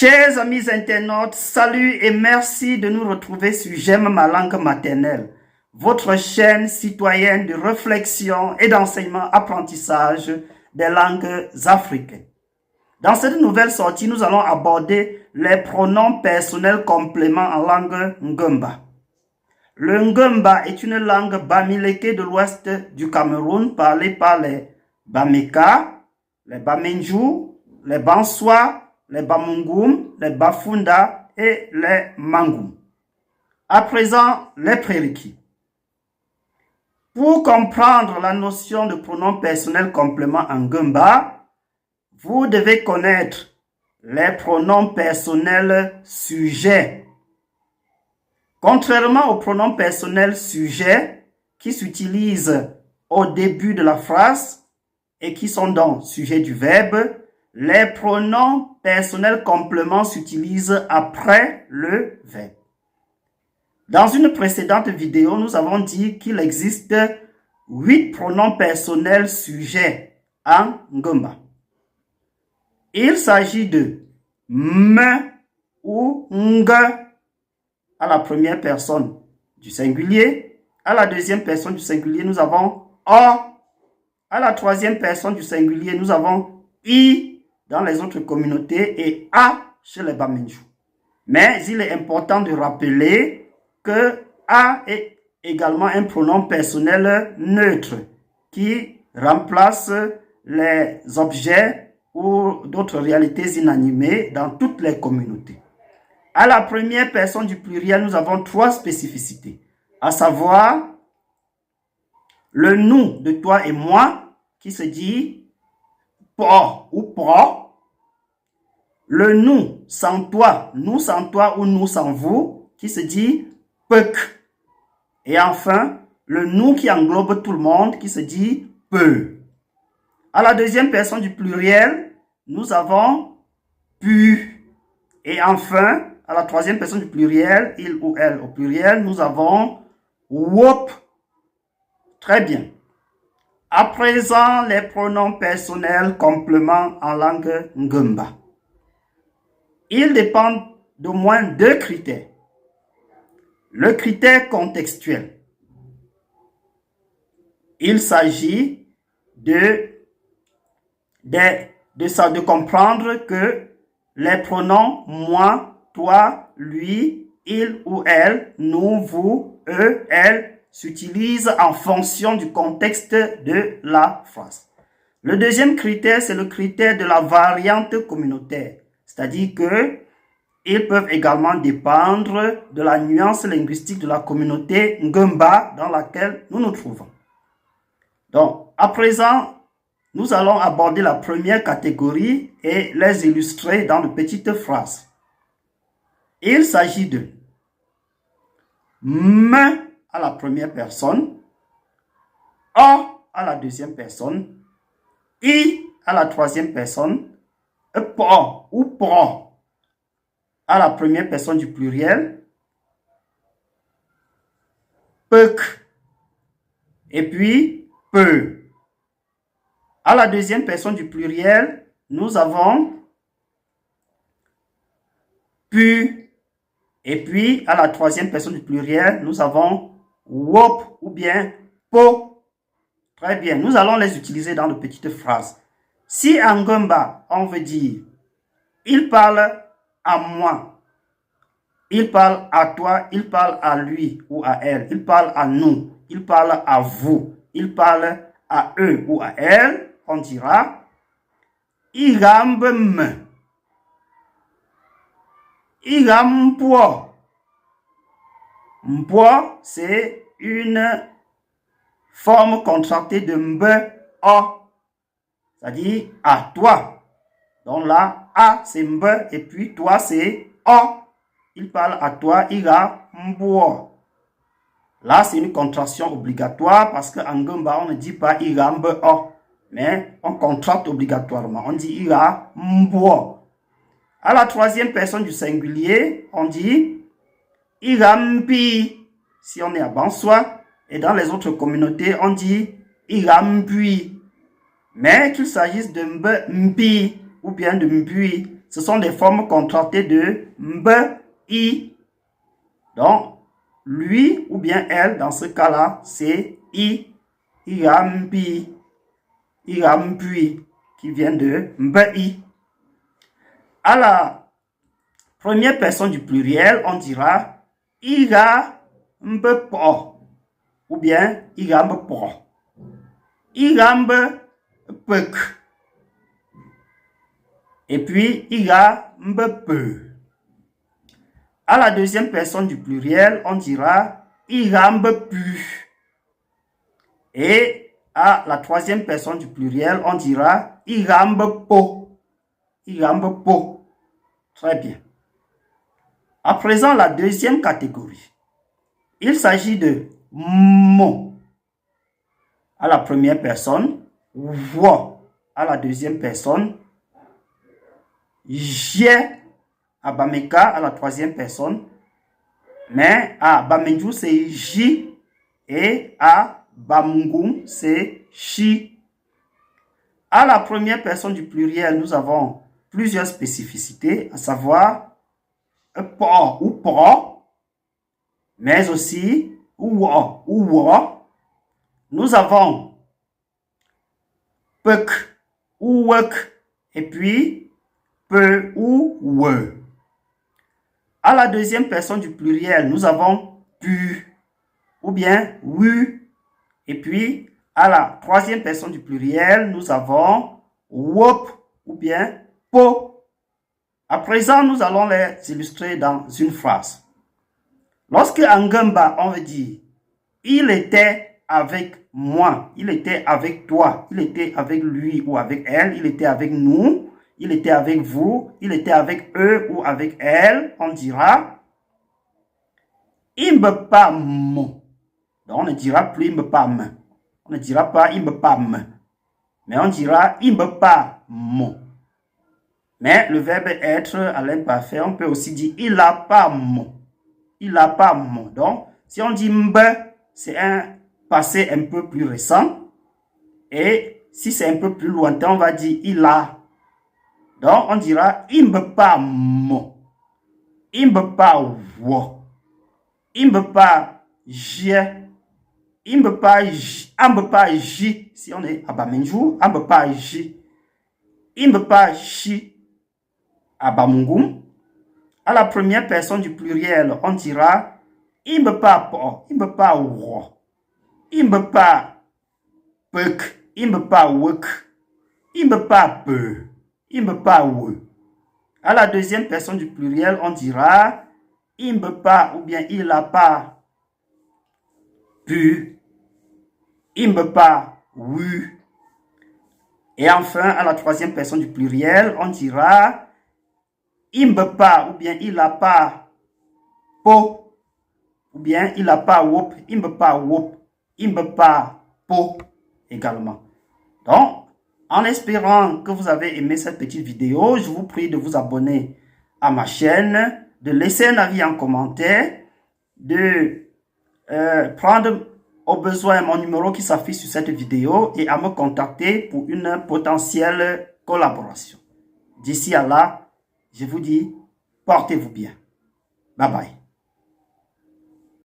Chers amis internautes, salut et merci de nous retrouver sur J'aime ma langue maternelle, votre chaîne citoyenne de réflexion et d'enseignement apprentissage des langues africaines. Dans cette nouvelle sortie, nous allons aborder les pronoms personnels compléments en langue Ngomba. Le Ngomba est une langue bamileke de l'ouest du Cameroun parlée par les Bameka, les Bamenjou, les Banswa, les Bamungum, les Bafunda et les Mangum. À présent, les prérequis. Pour comprendre la notion de pronom personnel complément en Ngomba, vous devez connaître les pronoms personnels sujets. Contrairement aux pronoms personnels sujets qui s'utilisent au début de la phrase et qui sont donc sujet du verbe, les pronoms personnels compléments s'utilisent après le verbe. Dans une précédente vidéo, nous avons dit qu'il existe 8 pronoms personnels sujets en Ngomba. Il s'agit de me ou ng à la première personne du singulier. À la deuxième personne du singulier, nous avons o. À la troisième personne du singulier, nous avons i dans les autres communautés et a chez les Bamenjou. Mais il est important de rappeler que a est également un pronom personnel neutre qui remplace les objets ou d'autres réalités inanimées dans toutes les communautés. À la première personne du pluriel, nous avons 3 spécificités, à savoir le nous de toi et moi qui se dit po ou pro, le nous sans toi ou nous sans vous qui se dit pek, et enfin le nous qui englobe tout le monde qui se dit peu. À la deuxième personne du pluriel, nous avons pu, et enfin à la troisième personne du pluriel, il ou elle au pluriel, nous avons wop. Très bien. À présent, les pronoms personnels compléments en langue Ngomba. Ils dépendent d'au moins 2 critères. Le critère contextuel. Il s'agit de comprendre que les pronoms moi, toi, lui, il ou elle, nous, vous, eux, elle s'utilisent en fonction du contexte de la phrase. Le deuxième critère, c'est le critère de la variante communautaire. C'est-à-dire que ils peuvent également dépendre de la nuance linguistique de la communauté Ngomba dans laquelle nous nous trouvons. Donc, à présent, nous allons aborder la première catégorie et les illustrer dans de petites phrases. Il s'agit de me à la première personne, o à la deuxième personne, i à la troisième personne, po ou pro à la première personne du pluriel, pek, et puis peu. À la deuxième personne du pluriel, nous avons pu, et puis à la troisième personne du pluriel, nous avons wop ou bien po. Très bien, nous allons les utiliser dans de petites phrases. Si en Ngomba, on veut dire il parle à moi, il parle à toi, il parle à lui ou à elle, il parle à nous, il parle à vous, il parle à eux ou à elle, on dira igambem, igampo. Mpo, c'est une forme contractée de mbe o, c'est-à-dire à toi. Donc là, a c'est mbe et puis toi c'est o. Il parle à toi, iga mbo. Là, c'est une contraction obligatoire parce qu'en Ngomba, on ne dit pas iga mbe o, mais on contracte obligatoirement. On dit iga mbo. À la troisième personne du singulier, on dit iga mpi. Si on est à Banswa, et dans les autres communautés, on dit iga mpui. Mais qu'il s'agisse de mbe mpi ou bien de mbui, ce sont des formes contractées de mb, i. Donc, lui ou bien elle, dans ce cas-là, c'est i, irambi, irambui, qui vient de mbi. À la première personne du pluriel, on dira ira mbepo ou bien ira mbepo. Ira mbepek. Et puis ira mbepe. À la deuxième personne du pluriel, on dira ira mbepu. Et à la troisième personne du pluriel, on dira ira mbepo. Ira mbepo. Très bien. À présent, la deuxième catégorie. Il s'agit de mo à la première personne, wo à la deuxième personne, j'ai à Bameka à la troisième personne, mais à Bamenju c'est j et à Bamungum c'est chi. À la première personne du pluriel, nous avons plusieurs spécificités, à savoir po ou pro, mais aussi ou wo. Nous avons pek ou wek et puis peu ou we. À la deuxième personne du pluriel, nous avons pu ou bien wu. Et puis à la troisième personne du pluriel, nous avons wop ou bien po. À présent, nous allons les illustrer dans une phrase. Lorsque en Gamba, on veut dire il était avec moi, il était avec toi, il était avec lui ou avec elle, il était avec nous, il était avec vous, il était avec eux ou avec elle, on dira il me pas mon. Donc on ne dira plus il me pas me. On ne dira pas il me pas me. Mais on dira il me pas mon. Mais le verbe être à l'imparfait, on peut aussi dire il a pas mon. Il a pas mon. Donc si on dit mbe, c'est un passé un peu plus récent. Et si c'est un peu plus lointain, on va dire il a. Donc on dira il me pas mon. Il me pas wo. Il me pas j'ai. Il me pas j. Si on est à Bamenjou, il me pas j. Il me pas chi. À Bamungum. À la première personne du pluriel, on dira il me pas po. Il me pas wo. Il me pas pek. Il me pas wek. Il me pas peu. Il me pas we. À la deuxième personne du pluriel, on dira il me pas ou bien il a pas pu. Il me pas wu. Et enfin, à la troisième personne du pluriel, on dira il me pas ou bien il a pas po. Ou bien il a pas wop. Il me pas wop. Il me pas po également. Donc, en espérant que vous avez aimé cette petite vidéo, je vous prie de vous abonner à ma chaîne, de laisser un avis en commentaire, de prendre au besoin mon numéro qui s'affiche sur cette vidéo et à me contacter pour une potentielle collaboration. D'ici à là, je vous dis, portez-vous bien. Bye bye.